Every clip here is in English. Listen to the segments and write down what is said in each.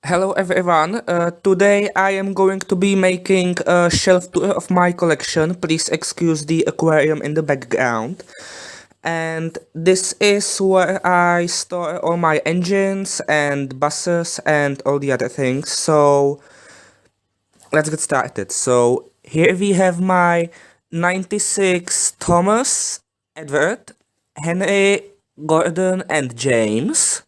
Hello everyone, today I am going to be making a shelf tour of my collection. Please excuse the aquarium in the background. And this is where I store all my engines and buses and all the other things. So let's get started. So here we have my 96 Thomas, Edward, Henry, Gordon and James.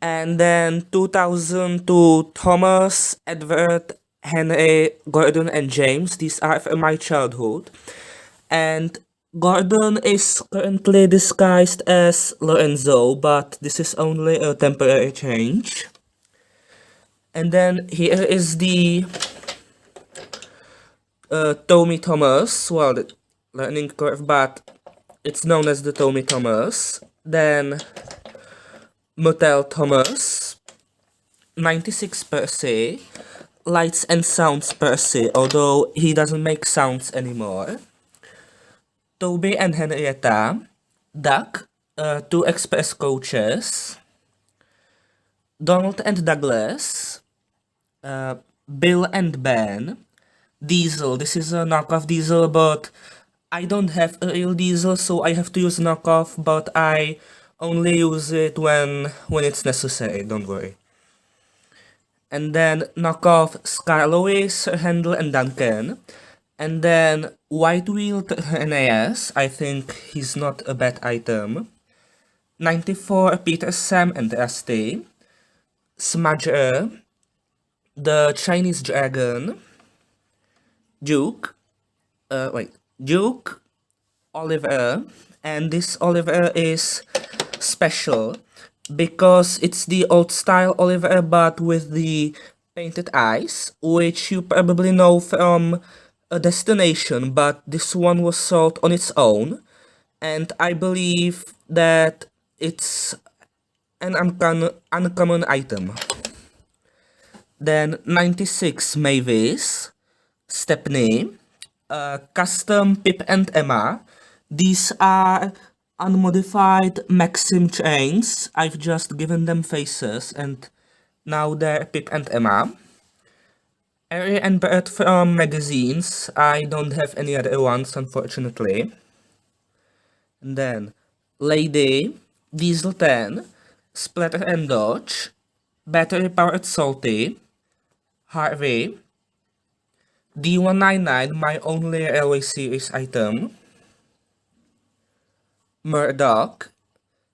And then 2002 Thomas, Edward, Henry, Gordon, and James. These are from my childhood. And Gordon is currently disguised as Lorenzo, but this is only a temporary change. And then here is the Tommy Thomas, well, the learning curve, but it's known as the Tommy Thomas. Then Motel Thomas, 96 per se, Lights and Sounds per se, although he doesn't make sounds anymore. Toby and Henrietta, Duck, two express coaches. Donald and Douglas, Bill and Ben. Diesel, this is a knockoff Diesel, but I don't have a real Diesel, so I have to use knockoff, but I only use it when it's necessary, don't worry. And then knockoff Scar Lois, Handel, and Duncan. And then White Wheel Aeneas, I think he's not a bad item. 94 Peter, Sam, and Rusty. Smudger, the Chinese Dragon. Duke, Duke, Oliver, and this Oliver is special because it's the old style Oliver but with the painted eyes, which you probably know from a destination, but this one was sold on its own, and I believe that it's an uncommon item. Then 96 Mavis, Stepney, custom Pip and Emma. These are unmodified Maxim chains. I've just given them faces and now they're Pip and Emma. Harry and Bert from magazines. I don't have any other ones, unfortunately. And then Lady, Diesel 10, Splatter and Dodge, Battery Powered Salty, Harvey, D199, my only Railway Series item, Murdoch,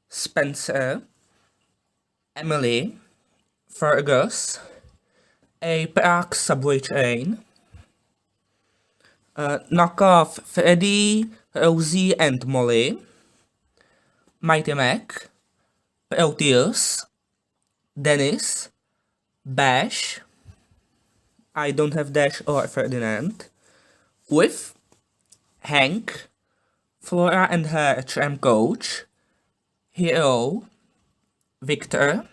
Spencer, Emily, Fergus, a Prague subway train, knockoff Freddy, Rosie, and Molly, Mighty Mac, Proteus, Dennis, Bash, I don't have Dash or Ferdinand, Whiff, Hank, Flora and her tram coach, Hero, Victor,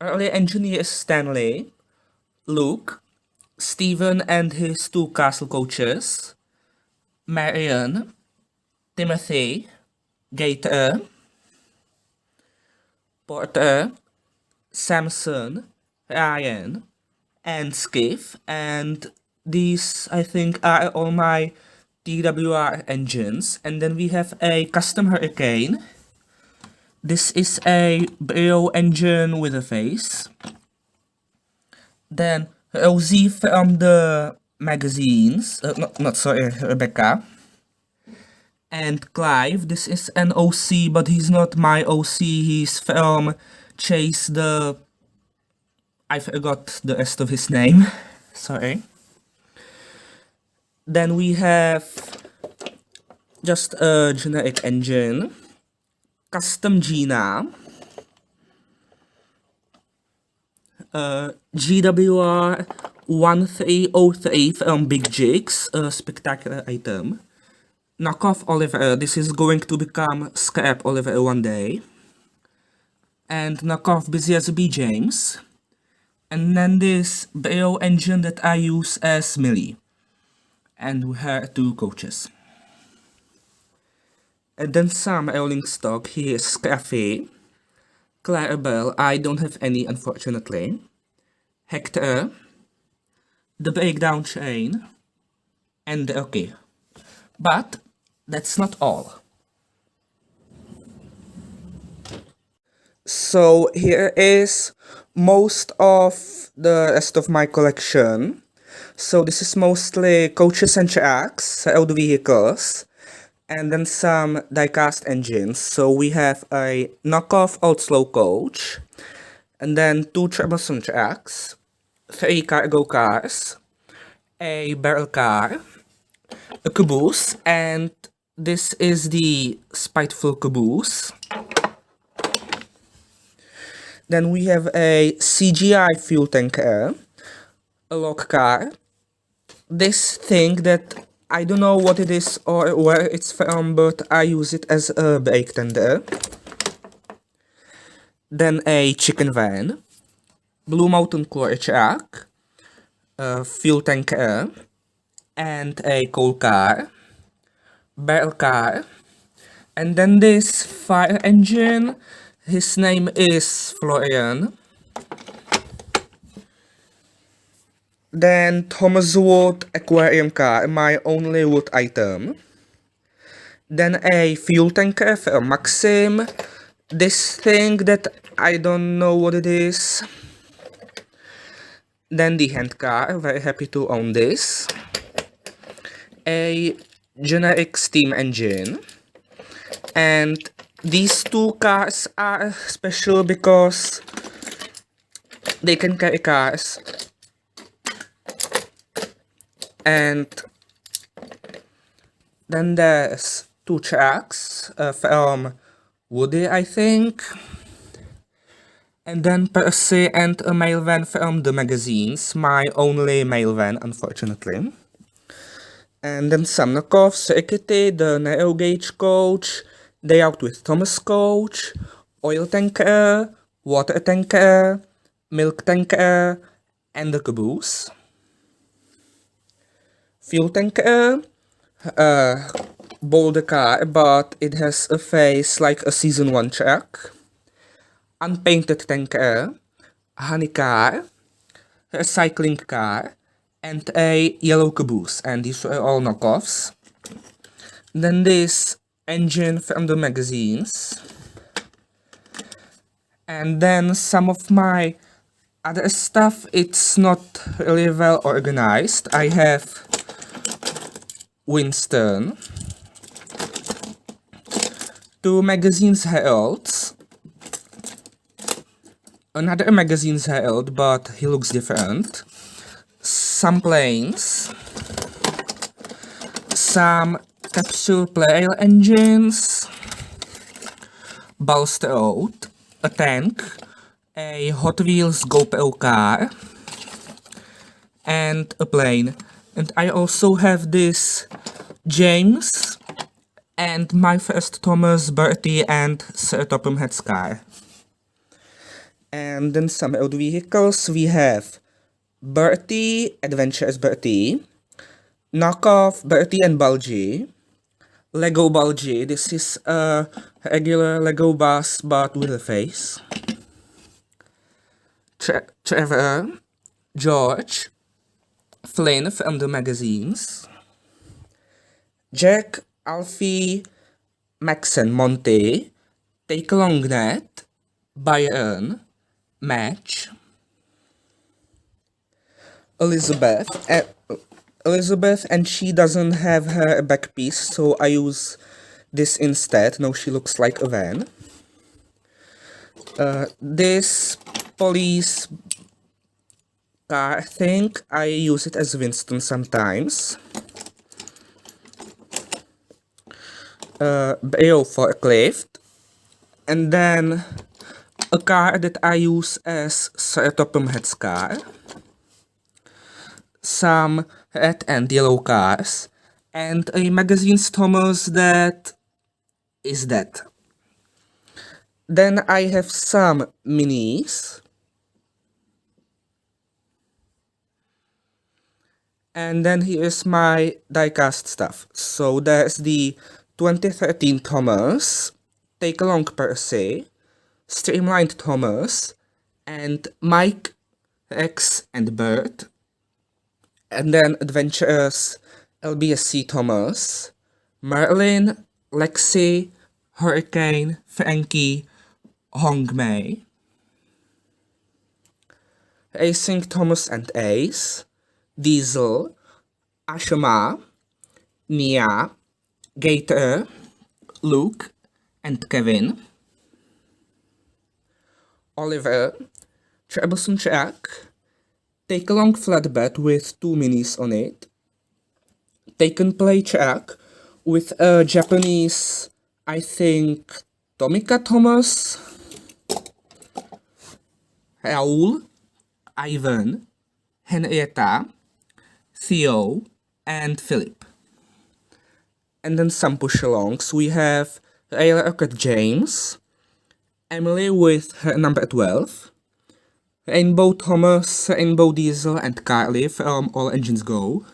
early engineer Stanley, Luke, Stephen and his two castle coaches, Marion, Timothy, Gator, Porter, Samson, Ryan, and Skiff, and these I think are all my TWR engines. And then we have a custom Hurricane. This is a Brio engine with a face. Then Rosie from the magazines, Rebecca. And Clive, this is an OC, but he's not my OC, he's from Chase the... I forgot the rest of his name, sorry. Then we have just a generic engine, custom Gina, GWR 1303 from Big Jigs, a spectacular item. Knockoff Oliver, this is going to become scrap Oliver one day. And knockoff Busy as B James. And then this Brio engine that I use as Millie. And her two coaches. And then some rolling stock, here is Scraffy, Clarabelle, I don't have any, unfortunately. Hector, the breakdown chain, and the OK. But that's not all. So here is most of the rest of my collection. So this is mostly coaches and tracks, old vehicles, and then some die-cast engines. So we have a knockoff old slow coach, and then 2 troublesome tracks, 3 cargo cars, a barrel car, a caboose, and this is the spiteful caboose. Then we have a CGI fuel tanker, a log car, this thing that I don't know what it is or where it's from, but I use it as a brake tender. Then a chicken van, Blue Mountain quarry truck, a fuel tanker, and a coal car, barrel car, and then this fire engine. His name is Florian. Then Thomas Wood aquarium car, my only wood item. Then a fuel tanker from Maxim. This thing that I don't know what it is. Then the hand car, very happy to own this. A generic steam engine. And these 2 cars are special because they can carry cars. And then there's 2 tracks from Woody, I think. And then Percy and a mail van from the magazines, my only mail van, unfortunately. And then some knockoffs, Rickety, the narrow gauge coach, Day Out with Thomas coach, oil tanker, water tanker, milk tanker, and the caboose. Fuel tanker, boulder car, but it has a face like a season 1 truck. Unpainted tanker, honey car, a cycling car, and a yellow caboose, and these were all knockoffs. Then this engine from the magazines, and then some of my other stuff. It's not really well organized. I have Winston, 2 magazines Heralds, another magazine's Herald, but he looks different, some planes, some capsule player engines, Balstroad, a tank, a Hot Wheels GoPro car, and a plane. And I also have this James and my first Thomas, Bertie, and Sir Topham Hatt's car. And then some old vehicles. We have Bertie, Adventurous Bertie, knockoff Bertie and Bulgy, Lego Bulgy. This is a regular Lego bus but with a face. Trevor, George, Flynn from the magazines, Jack, Alfie, Max and Monty, Take a Long Net, Byron, Match, Elizabeth, and she doesn't have her back piece, so I use this instead. No, she looks like a van. This police car, I think I use it as Winston sometimes. Brio forklift, and then a car that I use as Sir Topham Hatt's car, some red and yellow cars, and a magazine's Thomas that is that. Then I have some minis, and then here's my die-cast stuff. So there's the 2013 Thomas, Take Along Percy, Streamlined Thomas, and Mike, X, and Bert. And then Adventurous LBSC Thomas, Merlin, Lexi, Hurricane, Frankie, Hong Mei. Async Thomas and Ace, Diesel, Ashama, Nia, Gator, Luke, and Kevin. Oliver, Troublesome Track, Take Along Flatbed with 2 minis on it, Take and Play Track with a Japanese, I think, Tomika Thomas, Raul, Ivan, Henrietta, Theo, and Philip. And then some push-alongs. We have Rayla Urquhart James, Emily with her number 12, Rainbow Thomas, Rainbow Diesel, and Carly from All Engines Go,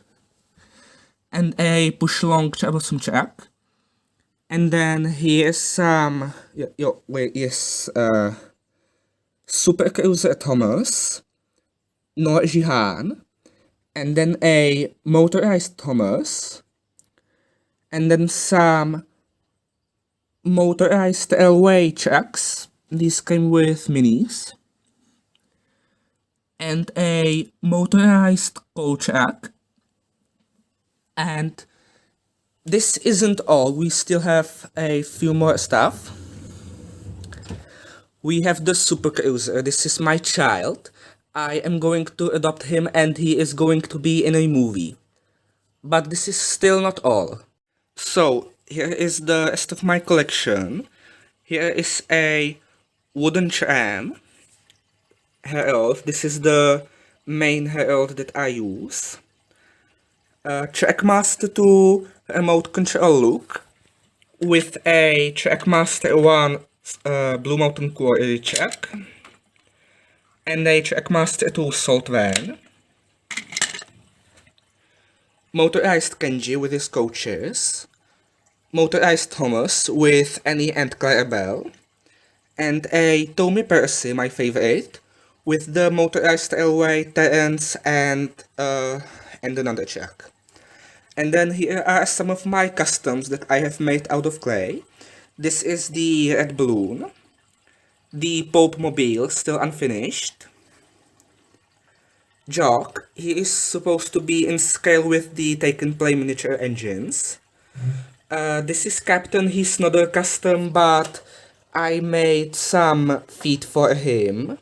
and a push-along Troublesome Track. And then here's some, Super Cruiser Thomas, Noor Jihan, and then a Motorized Thomas, and then some Motorized Elway tracks. These came with minis, and a Motorized Coal track. And this isn't all, we still have a few more stuff. We have the Super Cruiser. This is my child. I am going to adopt him and he is going to be in a movie. But this is still not all. So, here is the rest of my collection. Here is a wooden tram herald. This is the main herald that I use. TrackMaster 2 remote control look with a TrackMaster 1 Blue Mountain Quarry check and a TrackMaster 2 Salt Van. Motorized Kenji with his coaches. Motorized Thomas with Annie and Clarabelle. And a Tommy Percy, my favorite, with the Motorized Elway, Terrence, and another check. And then here are some of my customs that I have made out of clay. This is the red balloon, the Pope Mobile, still unfinished. Jock, he is supposed to be in scale with the Take and Play miniature engines. This is Captain, he's not a custom, but I made some feet for him.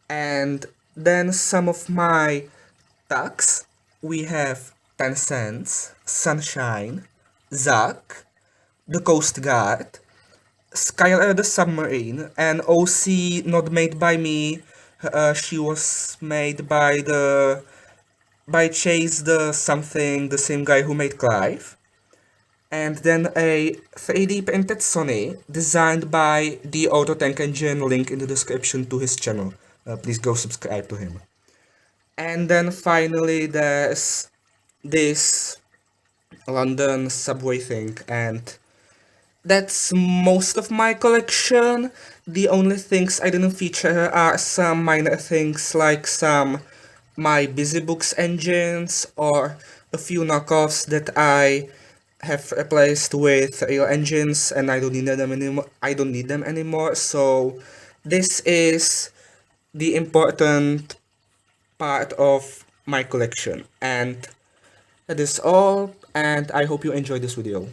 And then some of my ducks. We have 10 cents, Sunshine, Zack, the Coast Guard, Skylar the Submarine, and OC not made by me. She was made by Chase the something, the same guy who made Clive. And then a 3D printed Sonny designed by the Auto Tank Engine, link in the description to his channel. Please go subscribe to him. And then finally there's this London subway thing, and that's most of my collection. The only things I didn't feature are some minor things like some my BusyBooks engines or a few knockoffs that I have replaced with real engines and I don't need them anymore. So this is the important part of my collection, and that is all, and I hope you enjoyed this video.